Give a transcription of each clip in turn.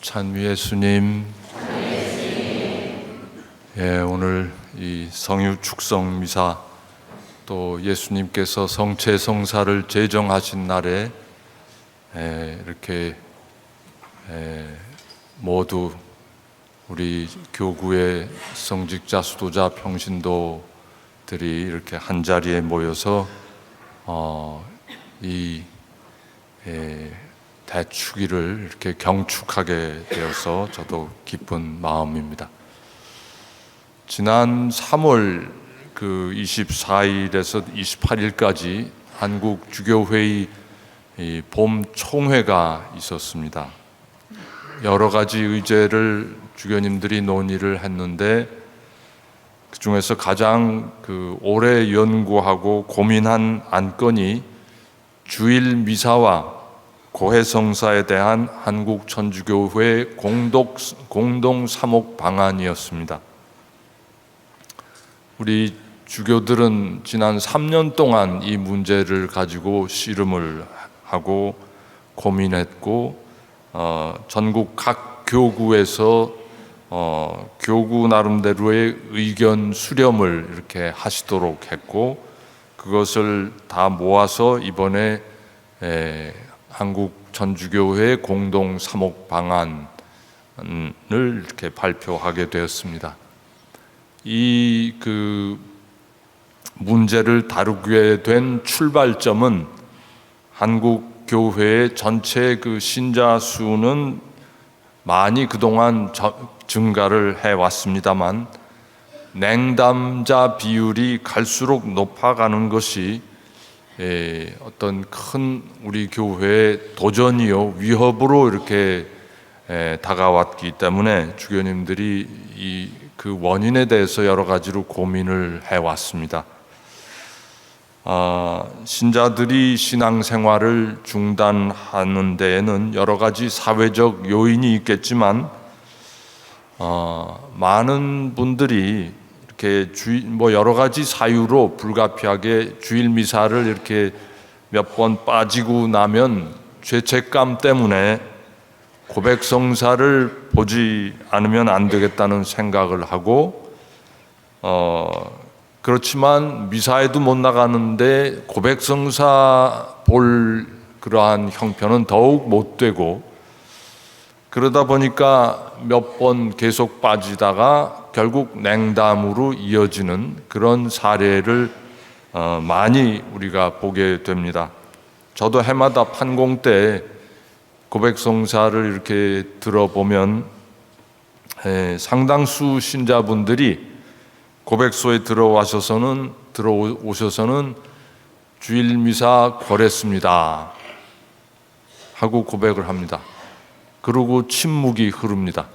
찬미 예수님, 오늘 이 성유 축성 미사 또 예수님께서 성체 성사를 제정하신 날에 이렇게 모두 우리 교구의 성직자, 수도자, 평신도들이 이렇게 한 자리에 모여서 이 대축일을 이렇게 경축하게 되어서 저도 기쁜 마음입니다. 지난 3월 24일에서 28일까지 한국 주교회의 봄 총회가 있었습니다. 여러 가지 의제를 주교님들이 논의를 했는데 그 중에서 가장 오래 연구하고 고민한 안건이 주일 미사와 고해성사에 대한 한국 천주교회 공동 사목 방안이었습니다. 우리 주교들은 지난 3년 동안 이 문제를 가지고 씨름을 하고 고민했고 전국 각 교구에서 교구 나름대로의 의견 수렴을 이렇게 하시도록 했고, 그것을 다 모아서 이번에 한국 천주교회 공동 사목 방안을 이렇게 발표하게 되었습니다. 이 문제를 다루게 된 출발점은 한국 교회의 전체 신자 수는 많이 그동안 증가를 해왔습니다만 냉담자 비율이 갈수록 높아가는 것이 어떤 큰 우리 교회의 도전이요 위협으로 이렇게 다가왔기 때문에 주교님들이 그 원인에 대해서 여러 가지로 고민을 해왔습니다. 신자들이 신앙생활을 중단하는 데에는 여러 가지 사회적 요인이 있겠지만 많은 분들이 이렇게 여러 가지 사유로 불가피하게 주일 미사를 이렇게 몇 번 빠지고 나면 죄책감 때문에 고백성사를 보지 않으면 안 되겠다는 생각을 하고 그렇지만 미사에도 못 나가는데 고백성사 볼 그러한 형편은 더욱 못 되고, 그러다 보니까 몇 번 계속 빠지다가 결국 냉담으로 이어지는 그런 사례를 많이 우리가 보게 됩니다. 저도 해마다 판공 때 고백성사를 이렇게 들어보면 상당수 신자분들이 고백소에 들어오셔서는 주일 미사 거랬습니다 하고 고백을 합니다. 그리고 침묵이 흐릅니다.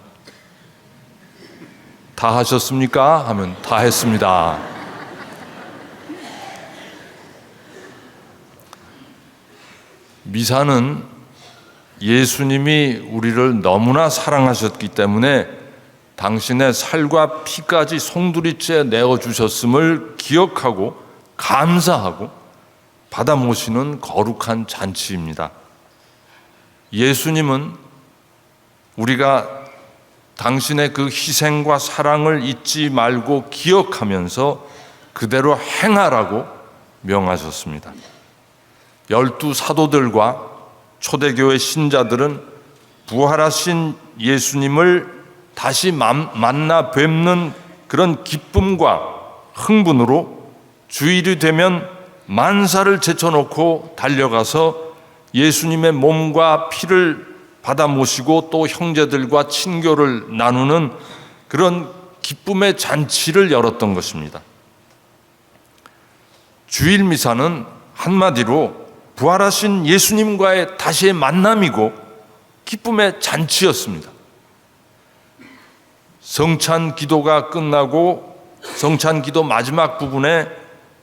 다 하셨습니까? 하면 다 했습니다. 미사는 예수님이 우리를 너무나 사랑하셨기 때문에 당신의 살과 피까지 송두리째 내어주셨음을 기억하고 감사하고 받아 모시는 거룩한 잔치입니다. 예수님은 우리가 당신의 그 희생과 사랑을 잊지 말고 기억하면서 그대로 행하라고 명하셨습니다. 12 사도들과 초대교회 신자들은 부활하신 예수님을 다시 만나 뵙는 그런 기쁨과 흥분으로 주일이 되면 만사를 제쳐놓고 달려가서 예수님의 몸과 피를 받아 모시고 또 형제들과 친교를 나누는 그런 기쁨의 잔치를 열었던 것입니다. 주일 미사는 한마디로 부활하신 예수님과의 다시의 만남이고 기쁨의 잔치였습니다. 성찬 기도가 끝나고 성찬 기도 마지막 부분에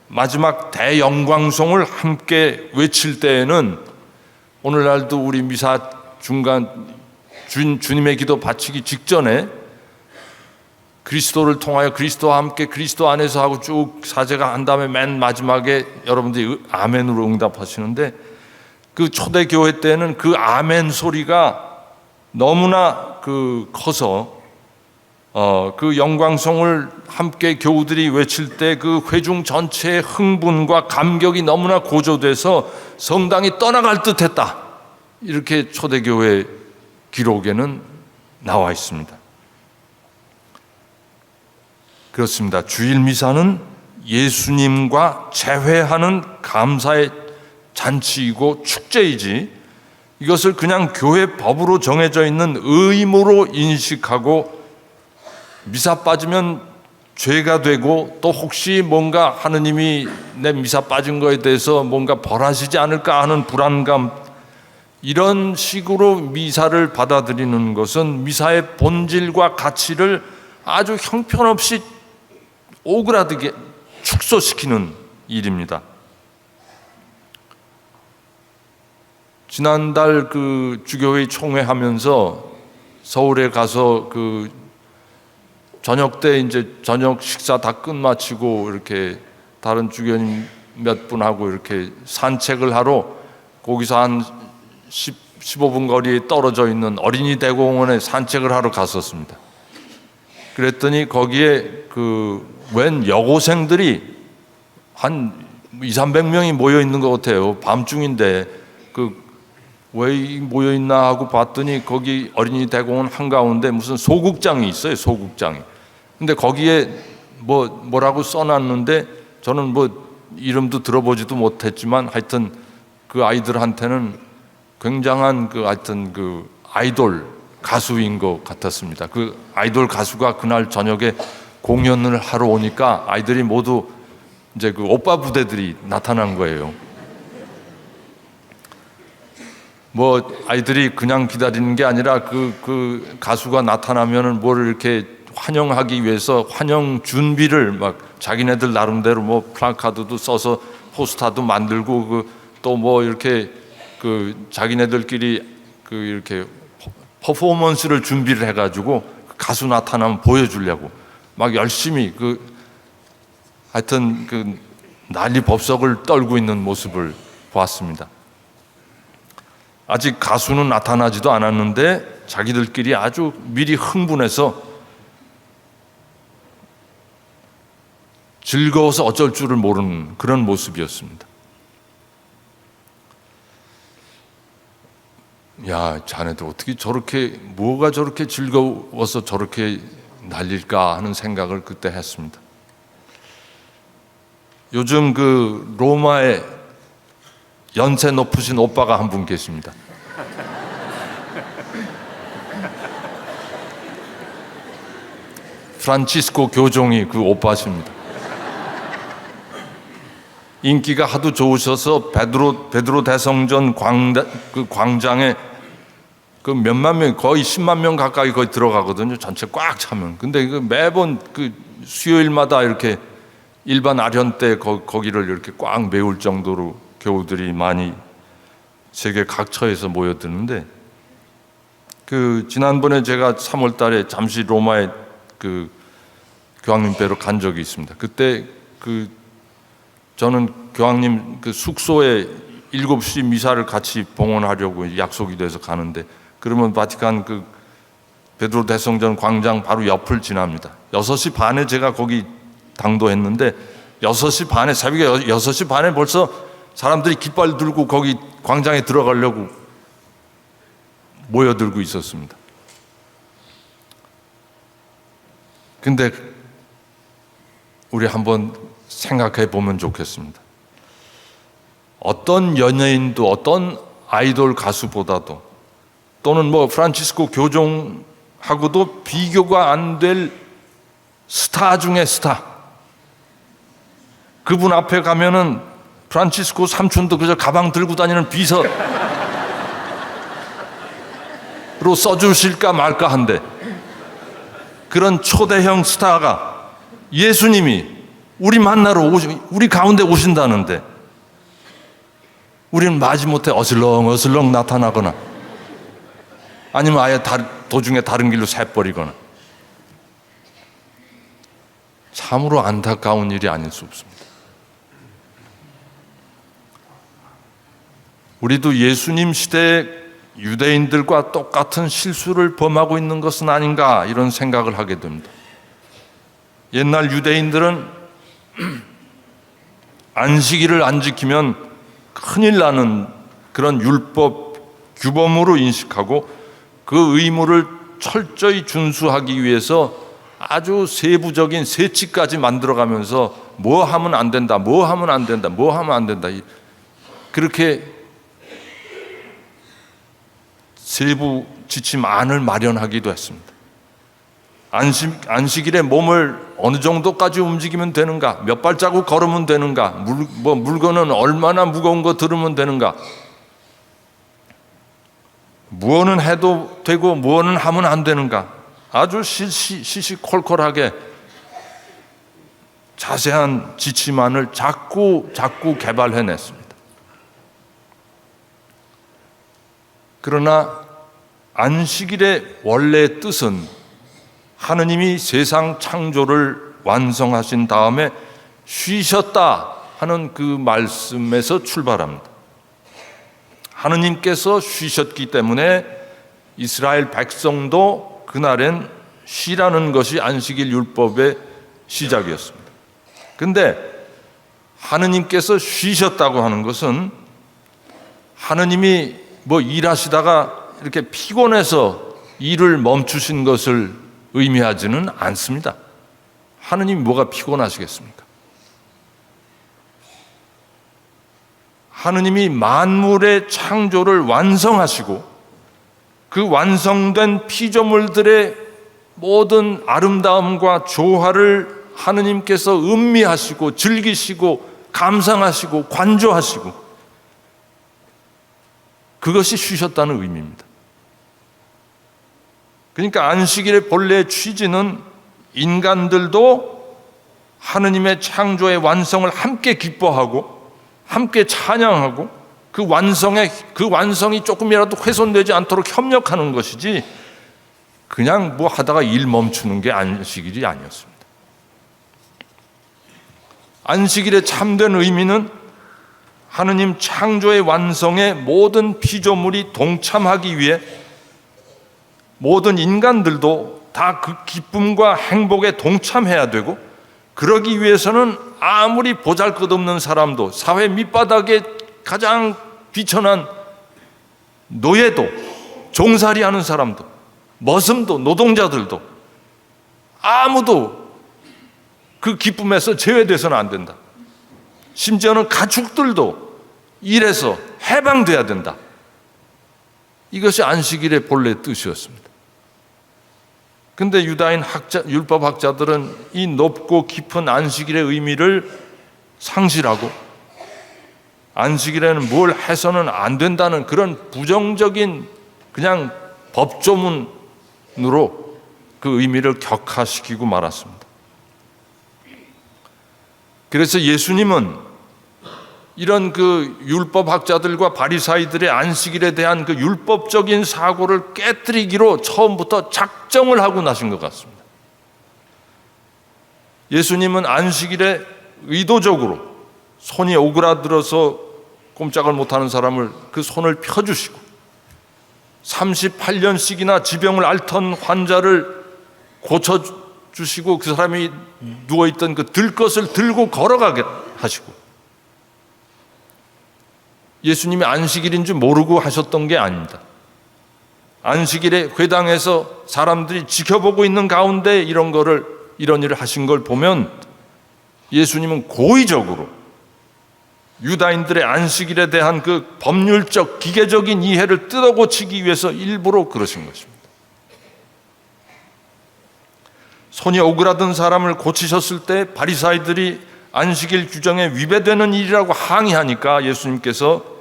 마지막 대영광송을 함께 외칠 때에는 오늘날도 우리 미사 중간 주님의 기도 바치기 직전에 그리스도를 통하여 그리스도와 함께 그리스도 안에서 하고 쭉 사제가 한 다음에 맨 마지막에 여러분들이 아멘으로 응답하시는데, 그 초대교회 때는 그 아멘 소리가 너무나 커서 그 영광송을 함께 교우들이 외칠 때 그 회중 전체의 흥분과 감격이 너무나 고조돼서 성당이 떠나갈 듯했다. 이렇게 초대교회 기록에는 나와 있습니다. 그렇습니다. 주일 미사는 예수님과 재회하는 감사의 잔치이고 축제이지, 이것을 그냥 교회 법으로 정해져 있는 의무로 인식하고 미사 빠지면 죄가 되고 또 혹시 뭔가 하느님이 내 미사 빠진 거에 대해서 뭔가 벌하시지 않을까 하는 불안감, 이런 식으로 미사를 받아들이는 것은 미사의 본질과 가치를 아주 형편없이 오그라들게 축소시키는 일입니다. 지난달 그 주교회 총회하면서 서울에 가서 그 저녁 때 이제 저녁 식사 다 끝마치고 이렇게 다른 주교님 몇 분하고 이렇게 산책을 하러 거기서 한 15분 거리에 떨어져 있는 어린이 대공원에 산책을 하러 갔었습니다. 그랬더니 거기에 웬 여고생들이 한 200~300명이 모여 있는 것 같아요. 밤중인데 왜 모여 있나 하고 봤더니 거기 어린이 대공원 한가운데 무슨 소극장이 있어요. 소극장이. 근데 거기에 뭐라고 써놨는데 저는 이름도 들어보지도 못했지만 하여튼 그 아이들한테는 굉장한 하여튼 아이돌 가수인 것 같았습니다. 그 아이돌 가수가 그날 저녁에 공연을 하러 오니까 아이들이 모두 이제 오빠 부대들이 나타난 거예요. 아이들이 그냥 기다리는 게 아니라 그 가수가 나타나면은 뭘 이렇게 환영하기 위해서 환영 준비를 막 자기네들 나름대로 플래카드도 써서 포스터도 만들고 또 이렇게 자기네들끼리 이렇게 퍼포먼스를 준비를 해가지고 가수 나타나면 보여주려고 막 열심히 하여튼 난리 법석을 떨고 있는 모습을 보았습니다. 아직 가수는 나타나지도 않았는데 자기들끼리 아주 미리 흥분해서 즐거워서 어쩔 줄을 모르는 그런 모습이었습니다. 야, 자네들 어떻게 뭐가 저렇게 즐거워서 저렇게 난릴까 하는 생각을 그때 했습니다. 요즘 로마에 연세 높으신 오빠가 한 분 계십니다. 프란치스코 교종이 그 오빠십니다. 인기가 하도 좋으셔서 베드로 대성전 광장에 몇만 명, 거의 10만 명 가까이 거의 들어가거든요. 전체 꽉 차면. 근데 매번 수요일마다 이렇게 일반 아련 때 거기를 이렇게 꽉 메울 정도로 교우들이 많이 세계 각처에서 모여드는데, 지난번에 제가 3월 달에 잠시 로마에 교황님 뵈러 간 적이 있습니다. 그때 저는 교황님 숙소에 7시 미사를 같이 봉헌하려고 약속이 돼서 가는데, 그러면 바티칸 베드로 대성전 광장 바로 옆을 지납니다. 6시 반에 제가 거기 당도했는데 6시 반에, 새벽에 6시 반에 벌써 사람들이 깃발 들고 거기 광장에 들어가려고 모여들고 있었습니다. 근데 우리 한번 생각해 보면 좋겠습니다. 어떤 연예인도 어떤 아이돌 가수보다도 또는 프란치스코 교종하고도 비교가 안 될 스타 중에 스타. 그분 앞에 가면은 프란치스코 삼촌도 그저 가방 들고 다니는 비서로 써주실까 말까 한데, 그런 초대형 스타가 예수님이 우리 만나러 우리 가운데 오신다는데 우리는 마지못해 어슬렁어슬렁 나타나거나 아니면 아예 도중에 다른 길로 새버리거나, 참으로 안타까운 일이 아닐 수 없습니다. 우리도 예수님 시대에 유대인들과 똑같은 실수를 범하고 있는 것은 아닌가 이런 생각을 하게 됩니다. 옛날 유대인들은 안식일을 안 지키면 큰일 나는 그런 율법 규범으로 인식하고 그 의무를 철저히 준수하기 위해서 아주 세부적인 세치까지 만들어가면서 뭐 하면 안 된다, 뭐 하면 안 된다, 뭐 하면 안 된다, 그렇게 세부 지침안을 마련하기도 했습니다. 안식일에 몸을 어느 정도까지 움직이면 되는가, 몇 발자국 걸으면 되는가, 물건은 얼마나 무거운 거 들으면 되는가, 무엇은 해도 되고 무엇은 하면 안 되는가, 아주 시시콜콜하게 자세한 지침안을 자꾸 개발해냈습니다. 그러나 안식일의 원래 뜻은 하느님이 세상 창조를 완성하신 다음에 쉬셨다 하는 그 말씀에서 출발합니다. 하느님께서 쉬셨기 때문에 이스라엘 백성도 그날엔 쉬라는 것이 안식일 율법의 시작이었습니다. 그런데 하느님께서 쉬셨다고 하는 것은 하느님이 일하시다가 이렇게 피곤해서 일을 멈추신 것을 의미하지는 않습니다. 하느님이 뭐가 피곤하시겠습니까? 하느님이 만물의 창조를 완성하시고 그 완성된 피조물들의 모든 아름다움과 조화를 하느님께서 음미하시고 즐기시고 감상하시고 관조하시고 그것이 쉬셨다는 의미입니다. 그러니까 안식일의 본래 취지는 인간들도 하느님의 창조의 완성을 함께 기뻐하고 함께 찬양하고 그 완성이 조금이라도 훼손되지 않도록 협력하는 것이지 그냥 하다가 일 멈추는 게 안식일이 아니었습니다. 안식일의 참된 의미는 하느님 창조의 완성에 모든 피조물이 동참하기 위해 모든 인간들도 다 그 기쁨과 행복에 동참해야 되고 그러기 위해서는 아무리 보잘것없는 사람도 사회 밑바닥에 가장 비천한 노예도 종살이하는 사람도 머슴도 노동자들도 아무도 그 기쁨에서 제외돼서는 안 된다. 심지어는 가축들도 일해서 해방돼야 된다. 이것이 안식일의 본래 뜻이었습니다. 그런데 유다인 율법학자들은 이 높고 깊은 안식일의 의미를 상실하고 안식일에는 뭘 해서는 안 된다는 그런 부정적인 그냥 법조문으로 그 의미를 격화시키고 말았습니다. 그래서 예수님은 이런 그 율법학자들과 바리사이들의 안식일에 대한 그 율법적인 사고를 깨뜨리기로 처음부터 작정을 하고 나신 것 같습니다. 예수님은 안식일에 의도적으로 손이 오그라들어서 꼼짝을 못하는 사람을 그 손을 펴주시고 38년씩이나 지병을 앓던 환자를 고쳐주시고 그 사람이 누워있던 그 들것을 들고 걸어가게 하시고 예수님이 안식일인 줄 모르고 하셨던 게 아닙니다. 안식일에 회당에서 사람들이 지켜보고 있는 가운데 이런 일을 하신 걸 보면 예수님은 고의적으로 유다인들의 안식일에 대한 그 법률적 기계적인 이해를 뜯어고치기 위해서 일부러 그러신 것입니다. 손이 오그라든 사람을 고치셨을 때 바리사이들이 안식일 규정에 위배되는 일이라고 항의하니까 예수님께서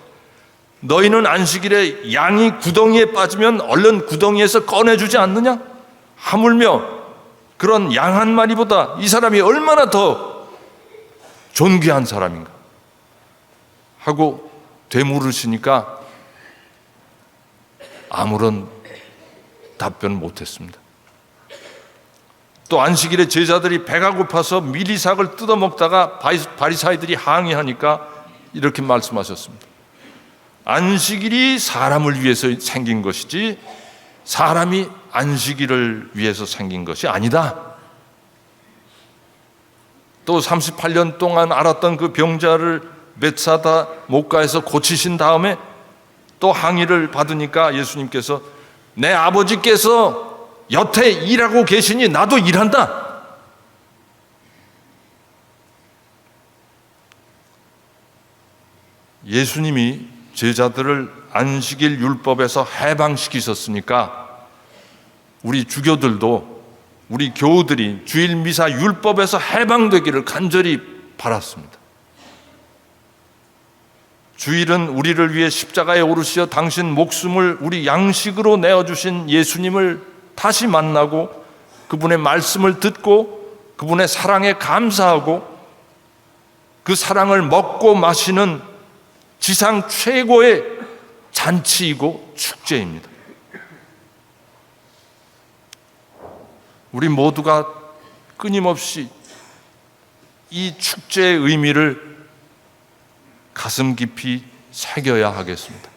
너희는 안식일에 양이 구덩이에 빠지면 얼른 구덩이에서 꺼내주지 않느냐? 하물며 그런 양 한 마리보다 이 사람이 얼마나 더 존귀한 사람인가 하고 되물으시니까 아무런 답변 못했습니다. 또 안식일에 제자들이 배가 고파서 미리삭을 뜯어먹다가 바리사이들이 항의하니까 이렇게 말씀하셨습니다. 안식일이 사람을 위해서 생긴 것이지 사람이 안식일을 위해서 생긴 것이 아니다. 또 38년 동안 앓았던 그 병자를 벳사다 목가에서 고치신 다음에 또 항의를 받으니까 예수님께서 내 아버지께서 여태 일하고 계시니 나도 일한다. 예수님이 제자들을 안식일 율법에서 해방시키셨으니까 우리 주교들도, 우리 교우들이 주일 미사 율법에서 해방되기를 간절히 바랐습니다. 주일은 우리를 위해 십자가에 오르시어 당신 목숨을 우리 양식으로 내어주신 예수님을 다시 만나고 그분의 말씀을 듣고 그분의 사랑에 감사하고 그 사랑을 먹고 마시는 지상 최고의 잔치이고 축제입니다. 우리 모두가 끊임없이 이 축제의 의미를 가슴 깊이 새겨야 하겠습니다.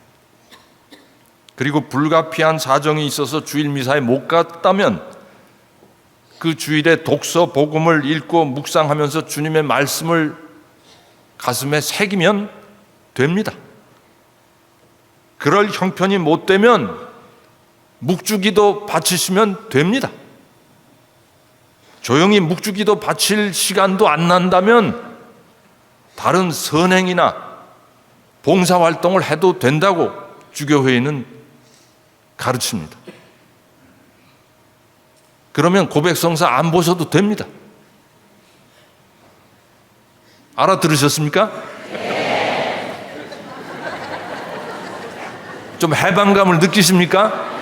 그리고 불가피한 사정이 있어서 주일 미사에 못 갔다면 그 주일에 독서 복음을 읽고 묵상하면서 주님의 말씀을 가슴에 새기면 됩니다. 그럴 형편이 못 되면 묵주기도 바치시면 됩니다. 조용히 묵주기도 바칠 시간도 안 난다면 다른 선행이나 봉사활동을 해도 된다고 주교회의는 가르칩니다. 그러면 고백성사 안 보셔도 됩니다. 알아들으셨습니까? 좀 해방감을 느끼십니까?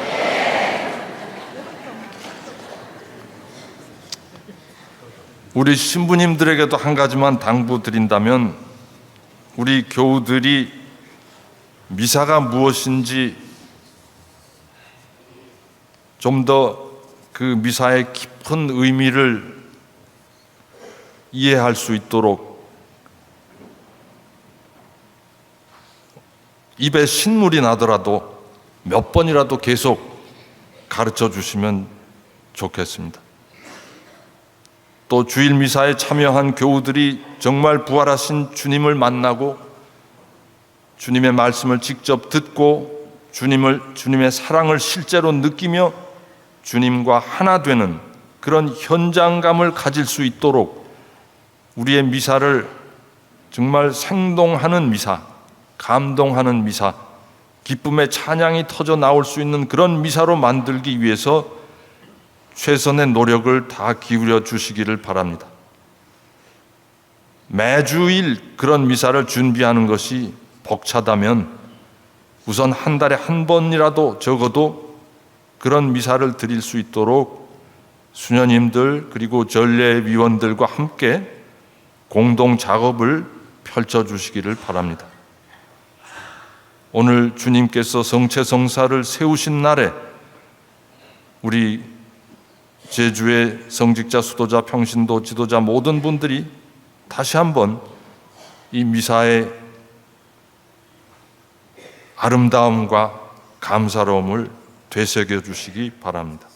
우리 신부님들에게도 한 가지만 당부드린다면 우리 교우들이 미사가 무엇인지 좀 더 그 미사의 깊은 의미를 이해할 수 있도록 입에 신물이 나더라도 몇 번이라도 계속 가르쳐 주시면 좋겠습니다. 또 주일 미사에 참여한 교우들이 정말 부활하신 주님을 만나고 주님의 말씀을 직접 듣고 주님의 사랑을 실제로 느끼며 주님과 하나 되는 그런 현장감을 가질 수 있도록 우리의 미사를 정말 생동하는 미사, 감동하는 미사, 기쁨의 찬양이 터져 나올 수 있는 그런 미사로 만들기 위해서 최선의 노력을 다 기울여 주시기를 바랍니다. 매주일 그런 미사를 준비하는 것이 벅차다면 우선 한 달에 한 번이라도 적어도 그런 미사를 드릴 수 있도록 수녀님들 그리고 전례위원들과 함께 공동 작업을 펼쳐 주시기를 바랍니다. 오늘 주님께서 성체성사를 세우신 날에 우리 제주의 성직자, 수도자, 평신도, 지도자 모든 분들이 다시 한번 이 미사의 아름다움과 감사로움을 되새겨 주시기 바랍니다.